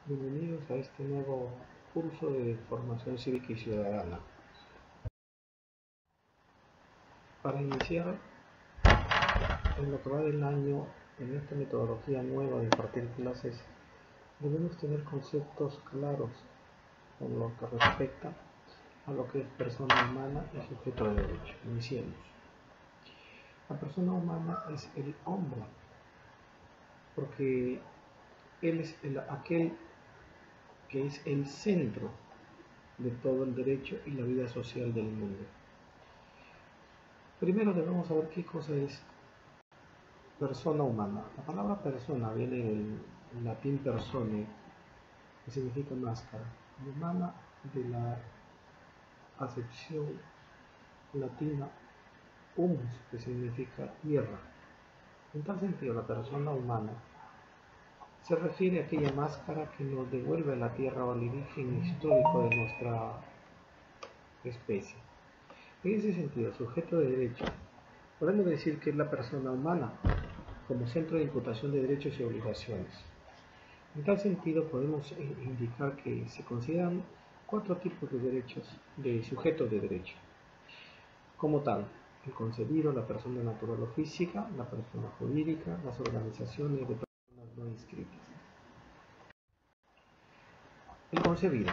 Bienvenidos a este nuevo curso de formación cívica y ciudadana. Para iniciar en lo que va del año, en esta metodología nueva de impartir clases, debemos tener conceptos claros con lo que respecta a lo que es persona humana y sujeto de derecho. Iniciemos. La persona humana es el hombre, porque él es aquel que es el centro de todo el derecho y la vida social del mundo. Primero debemos saber qué cosa es persona humana. La palabra persona viene del latín persone, que significa máscara, y humana de la acepción latina humus, que significa tierra. En tal sentido, la persona humana se refiere a aquella máscara que nos devuelve a la tierra o al origen histórico de nuestra especie. En ese sentido, sujeto de derecho, podemos decir que es la persona humana como centro de imputación de derechos y obligaciones. En tal sentido, podemos indicar que se consideran 4 tipos de derechos, de sujetos de derecho. Como tal, el concebido, la persona natural o física, la persona jurídica, las organizaciones de personas no inscritas. El concebido.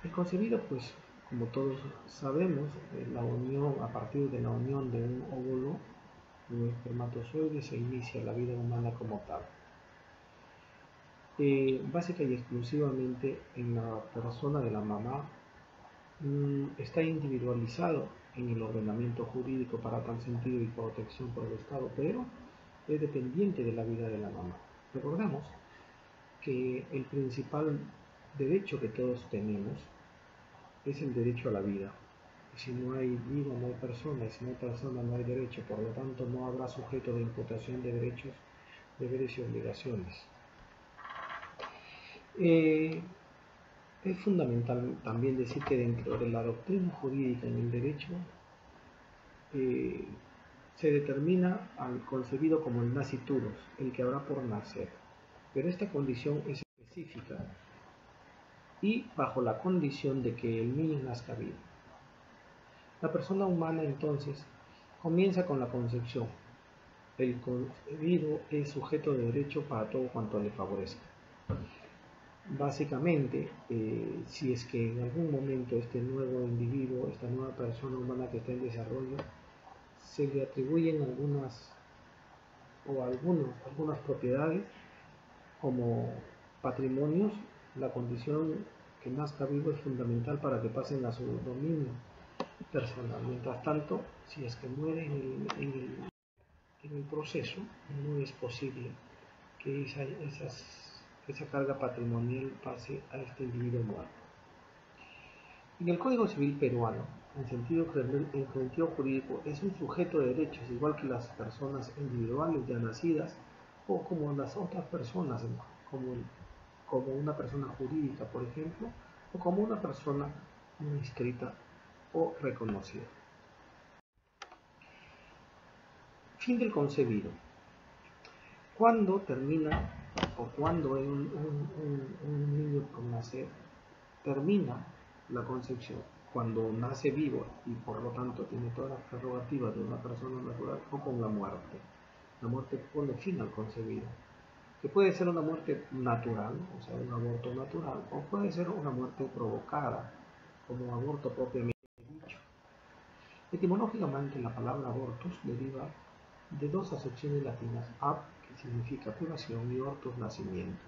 El concebido, pues, como todos sabemos, la unión, a partir de la unión de un óvulo y un espermatozoide se inicia la vida humana como tal. Básica y exclusivamente en la persona de la mamá, está individualizado en el ordenamiento jurídico para tal sentido y protección por el Estado, pero es dependiente de la vida de la mamá. Recordemos que el principal derecho que todos tenemos es el derecho a la vida. Y si no hay vida, no hay persona, y si no hay persona, no hay derecho. Por lo tanto, no habrá sujeto de imputación de derechos, deberes y obligaciones. Es fundamental también decir que dentro de la doctrina jurídica en el derecho se determina al concebido como el nasciturus, el que habrá por nacer, pero esta condición es específica y bajo la condición de que el niño nazca vivo. La persona humana entonces comienza con la concepción. El concebido es sujeto de derecho para todo cuanto le favorezca. Básicamente, si es que en algún momento este nuevo individuo, esta nueva persona humana que está en desarrollo, se le atribuyen algunas propiedades como patrimonios, la condición que nazca vivo es fundamental para que pasen a su dominio personal. Mientras tanto, si es que muere en el proceso, no es posible que esa carga patrimonial pase a este individuo muerto. En el Código Civil peruano, en sentido jurídico, es un sujeto de derechos, igual que las personas individuales ya nacidas o como las otras personas, como una persona jurídica, por ejemplo, o como una persona no inscrita o reconocida. Fin del concebido. ¿Cuándo termina o cuándo un niño por nacer termina la concepción? Cuando nace vivo y por lo tanto tiene todas las prerrogativas de una persona natural, o con la muerte. La muerte pone fin al concebido, que puede ser una muerte natural, o sea, un aborto natural, o puede ser una muerte provocada, como aborto propiamente dicho. Etimológicamente, la palabra abortus deriva de 2 acepciones latinas, ab, que significa privación, y ortus, nacimiento.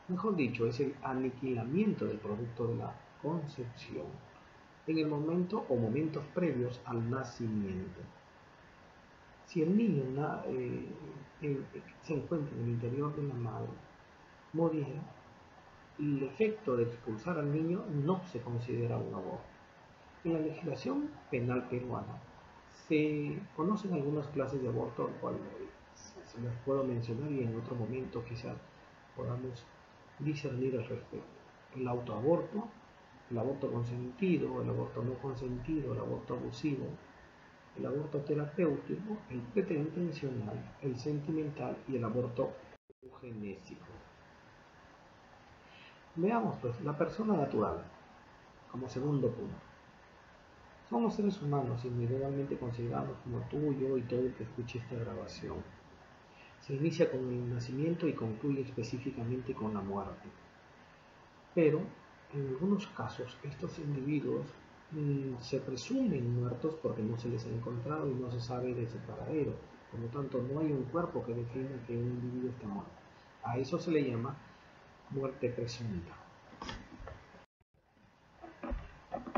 Mejor dicho, es el aniquilamiento del producto de la concepción en el momento o momentos previos al nacimiento. Si el niño se encuentra en el interior de la madre, moriera, el efecto de expulsar al niño no se considera un aborto. En la legislación penal peruana se conocen algunas clases de aborto, al cual se las puedo mencionar y en otro momento quizás podamos discernir al respecto. El autoaborto, el aborto consentido, el aborto no consentido, el aborto abusivo, el aborto terapéutico, el preterintencional, el sentimental y el aborto eugenésico. Veamos pues la persona natural como segundo punto. Somos seres humanos individualmente considerados como tú, yo y todo el que escuche esta grabación. Se inicia con el nacimiento y concluye específicamente con la muerte. Pero en algunos casos estos individuos se presumen muertos porque no se les ha encontrado y no se sabe de su paradero. Por lo tanto, no hay un cuerpo que defina que un individuo está muerto. A eso se le llama muerte presunta.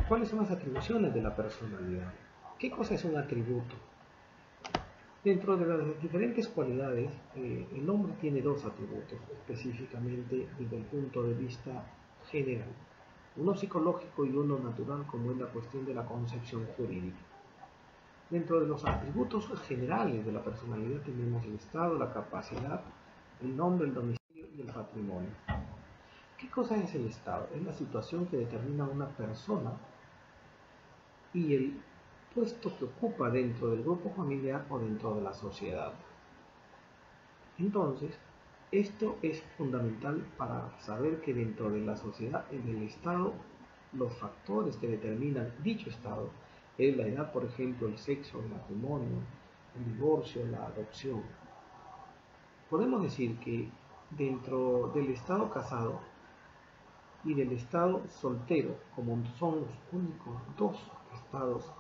¿Cuáles son las atribuciones de la personalidad? ¿Qué cosa es un atributo? Dentro de las diferentes cualidades, el hombre tiene dos atributos, específicamente desde el punto de vista general. Uno psicológico y uno natural, como es la cuestión de la concepción jurídica. Dentro de los atributos generales de la personalidad tenemos el estado, la capacidad, el nombre, el domicilio y el patrimonio. ¿Qué cosa es el estado? Es la situación que determina una persona y el puesto que ocupa dentro del grupo familiar o dentro de la sociedad. Entonces, esto es fundamental para saber que dentro de la sociedad, en el estado, los factores que determinan dicho estado es la edad, por ejemplo, el sexo, el matrimonio, el divorcio, la adopción. Podemos decir que dentro del estado casado y del estado soltero, como son los únicos dos estados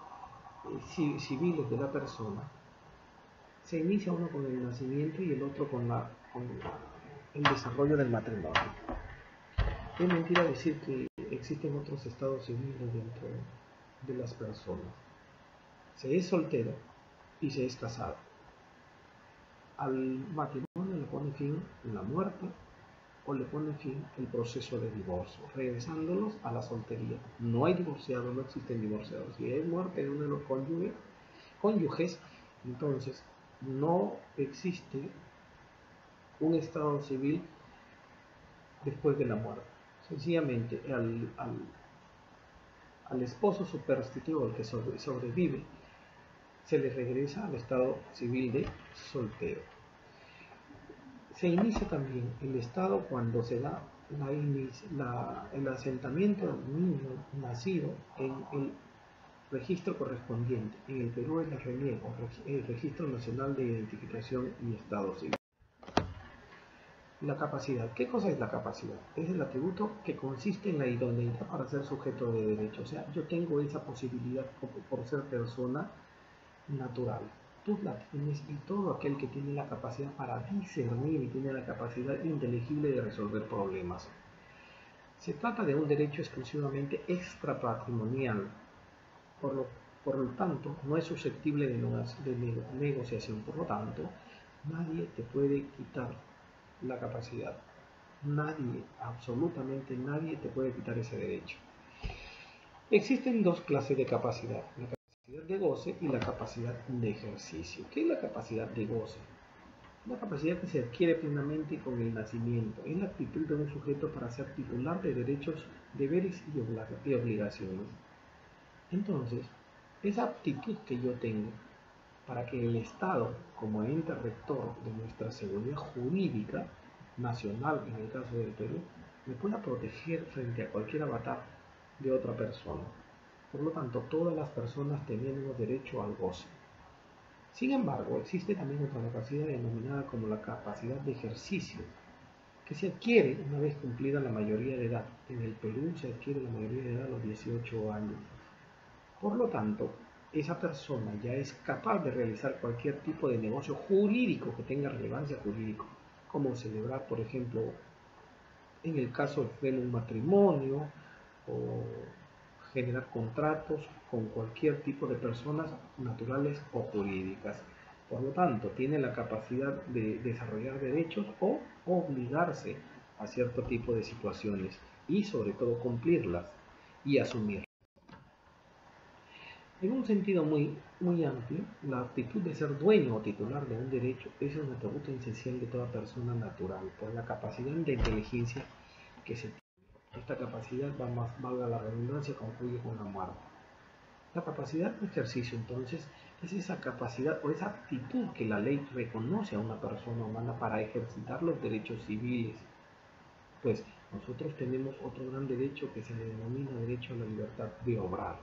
civiles de la persona, se inicia uno con el nacimiento y el otro con el desarrollo del matrimonio. Es mentira decir que existen otros estados civiles dentro de las personas. Se es soltero y se es casado. Al matrimonio le pone fin la muerte o le pone fin el proceso de divorcio, regresándolos a la soltería. No hay divorciados, no existen divorciados. Si hay muerte de uno de los cónyuges, entonces no existe un estado civil después de la muerte. Sencillamente al esposo superstitivo, al que sobrevive, se le regresa al estado civil de soltero. Se inicia también el estado cuando se da el asentamiento del niño nacido en el registro correspondiente. En el Perú es la RENIEC, el Registro Nacional de Identificación y Estado Civil. La capacidad. ¿Qué cosa es la capacidad? Es el atributo que consiste en la idoneidad para ser sujeto de derecho. O sea, yo tengo esa posibilidad por ser persona natural. Tú la tienes y todo aquel que tiene la capacidad para discernir y tiene la capacidad inteligible de resolver problemas. Se trata de un derecho exclusivamente extrapatrimonial. Por lo tanto, no es susceptible de negociación. Por lo tanto, nadie te puede quitar la capacidad. Nadie, absolutamente nadie te puede quitar ese derecho. Existen dos clases de capacidad, la capacidad de goce y la capacidad de ejercicio. ¿Qué es la capacidad de goce? Una capacidad que se adquiere plenamente con el nacimiento. Es la actitud de un sujeto para ser titular de derechos, deberes y obligaciones. Entonces, esa aptitud que yo tengo para que el Estado, como ente rector de nuestra seguridad jurídica nacional, en el caso del Perú, me pueda proteger frente a cualquier avatar de otra persona. Por lo tanto, todas las personas tenemos derecho al goce. Sin embargo, existe también otra capacidad denominada como la capacidad de ejercicio, que se adquiere una vez cumplida la mayoría de edad. En el Perú se adquiere la mayoría de edad a los 18 años. Por lo tanto, esa persona ya es capaz de realizar cualquier tipo de negocio jurídico que tenga relevancia jurídica, como celebrar, por ejemplo, en el caso de un matrimonio, o generar contratos con cualquier tipo de personas naturales o jurídicas. Por lo tanto, tiene la capacidad de desarrollar derechos o obligarse a cierto tipo de situaciones y sobre todo cumplirlas y asumirlas. En un sentido muy amplio, la actitud de ser dueño o titular de un derecho es un atributo esencial de toda persona natural por la capacidad de inteligencia que se tiene. Esta capacidad, valga la redundancia, concluye con la muerte. La capacidad de ejercicio, entonces, es esa capacidad o esa actitud que la ley reconoce a una persona humana para ejercitar los derechos civiles. Pues nosotros tenemos otro gran derecho que se le denomina derecho a la libertad de obrar.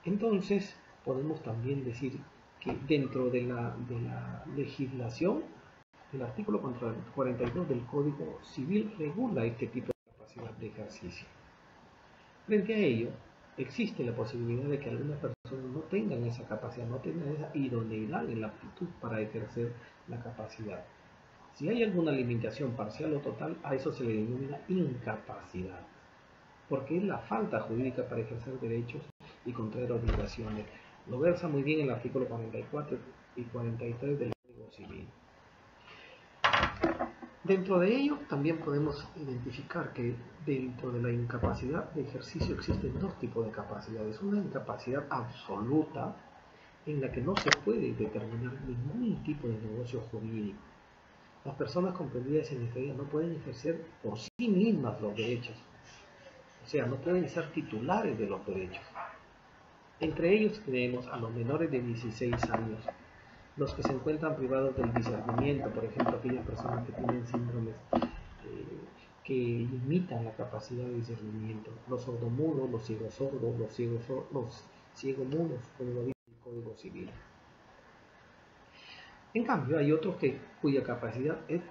Entonces, podemos también decir que dentro de la legislación, el artículo 42 del Código Civil regula este tipo de capacidad de ejercicio. Frente a ello, existe la posibilidad de que algunas personas no tengan esa capacidad, no tengan esa idoneidad en la aptitud para ejercer la capacidad. Si hay alguna limitación parcial o total, a eso se le denomina incapacidad, porque es la falta jurídica para ejercer derechos y contraer obligaciones. Lo versa muy bien el artículo 44 y 43 del Código Civil. Dentro de ello también podemos identificar que dentro de la incapacidad de ejercicio existen dos tipos de capacidades. Una incapacidad absoluta en la que no se puede determinar ningún tipo de negocio jurídico. Las personas comprendidas en esta idea no pueden ejercer por sí mismas los derechos. O sea, no pueden ser titulares de los derechos. Entre ellos tenemos a los menores de 16 años, los que se encuentran privados del discernimiento, por ejemplo, aquellas personas que tienen síndromes que limitan la capacidad de discernimiento, los sordomudos, los ciegos sordos, los ciegomudos, como lo dice el Código Civil. En cambio, hay otros cuya capacidad es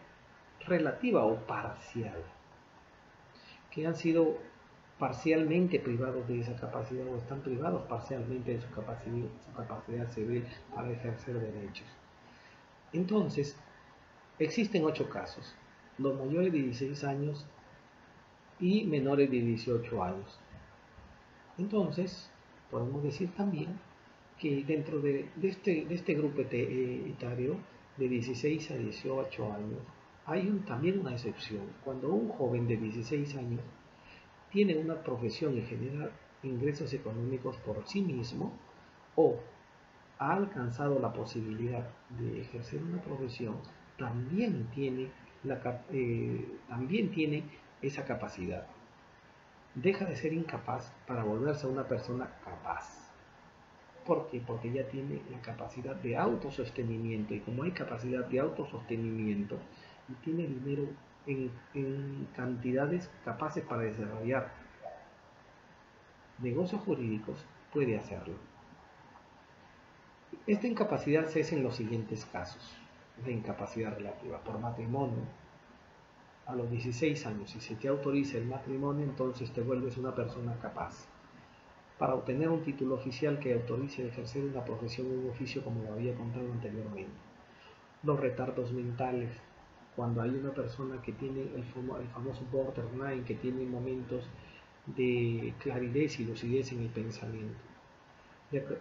relativa o parcial, que han sido parcialmente privados de esa capacidad o están privados parcialmente de su capacidad civil para ejercer derechos. Entonces, existen 8 casos, los mayores de 16 años y menores de 18 años. Entonces, podemos decir también que dentro de este grupo etario de 16 a 18 años, hay también una excepción. Cuando un joven de 16 años tiene una profesión y genera ingresos económicos por sí mismo, o ha alcanzado la posibilidad de ejercer una profesión, también tiene esa capacidad. Deja de ser incapaz para volverse una persona capaz. ¿Por qué? Porque ya tiene la capacidad de autosostenimiento, y como hay capacidad de autosostenimiento y tiene dinero en cantidades capaces para desarrollar negocios jurídicos, puede hacerlo. Esta incapacidad se hace en los siguientes casos. La incapacidad relativa por matrimonio. A los 16 años, si se te autoriza el matrimonio, entonces te vuelves una persona capaz para obtener un título oficial que autorice a ejercer una profesión o un oficio, como lo había contado anteriormente. Los retardos mentales, cuando hay una persona que tiene el famoso borderline, que tiene momentos de claridad y lucidez en el pensamiento.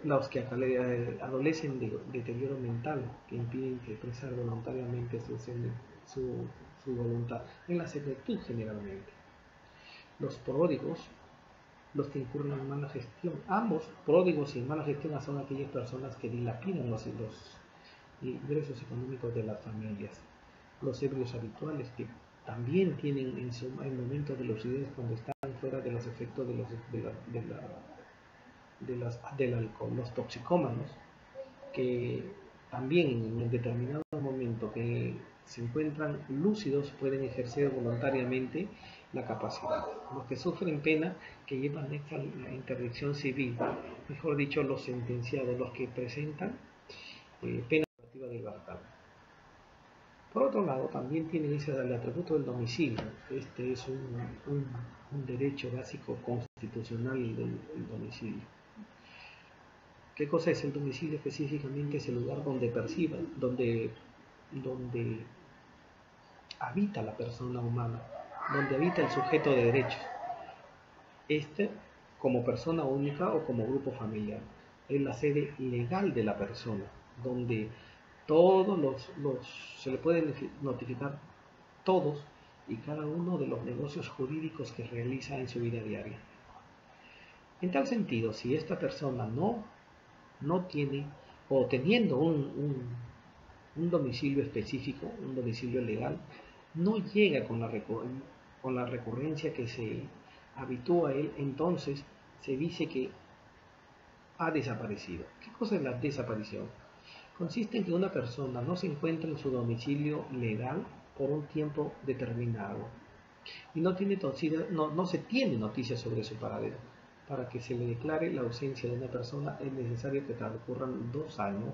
Los que adolecen de deterioro mental, que impiden expresar voluntariamente su voluntad en la senectud generalmente. Los pródigos, los que incurren en mala gestión. Ambos, pródigos y mala gestión, son aquellas personas que dilapidan los ingresos económicos de las familias. Los ebrios habituales, que también tienen en momentos de lucidez cuando están fuera de los efectos del alcohol. Los toxicómanos, que también en un determinado momento que se encuentran lúcidos pueden ejercer voluntariamente la capacidad. Los que sufren pena, que llevan la interdicción civil, mejor dicho, los sentenciados, los que presentan pena privativa de libertad. Por otro lado, también tienen el atributo del domicilio. Este es un derecho básico constitucional del domicilio. ¿Qué cosa es el domicilio específicamente? Es el lugar donde perciba, donde habita la persona humana, donde habita el sujeto de derechos. Como persona única o como grupo familiar, es la sede legal de la persona, donde se le pueden notificar todos y cada uno de los negocios jurídicos que realiza en su vida diaria. En tal sentido, si esta persona no tiene, o teniendo un domicilio específico, un domicilio legal, no llega con la recurrencia que se habitúa a él, entonces se dice que ha desaparecido. ¿Qué cosa es la desaparición? Consiste en que una persona no se encuentra en su domicilio legal por un tiempo determinado. y no se tiene noticia sobre su paradero. Para que se le declare la ausencia de una persona es necesario que transcurran 2 años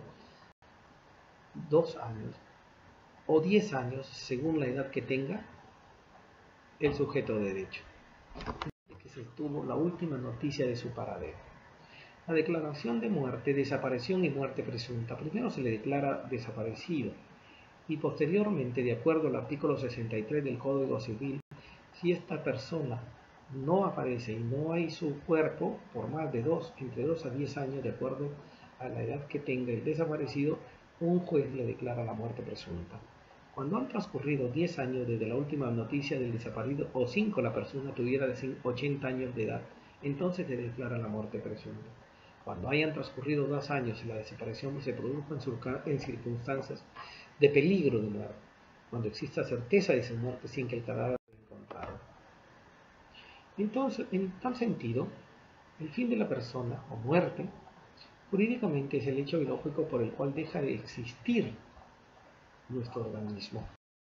o 10 años según la edad que tenga el sujeto de derecho, que se tuvo la última noticia de su paradero. La declaración de muerte, desaparición y muerte presunta. Primero se le declara desaparecido y posteriormente, de acuerdo al artículo 63 del Código Civil, si esta persona no aparece y no hay su cuerpo por más de entre 2 a 10 años, de acuerdo a la edad que tenga el desaparecido, un juez le declara la muerte presunta. Cuando han transcurrido 10 años desde la última noticia del desaparecido o 5 la persona tuviera 80 años de edad, entonces se declara la muerte presunta. Cuando hayan transcurrido 2 años y la desaparición se produjo en circunstancias de peligro de muerte, cuando exista certeza de su muerte sin que el cadáver sea encontrado. Entonces, en tal sentido, el fin de la persona o muerte jurídicamente es el hecho biológico por el cual deja de existir nuestro organismo.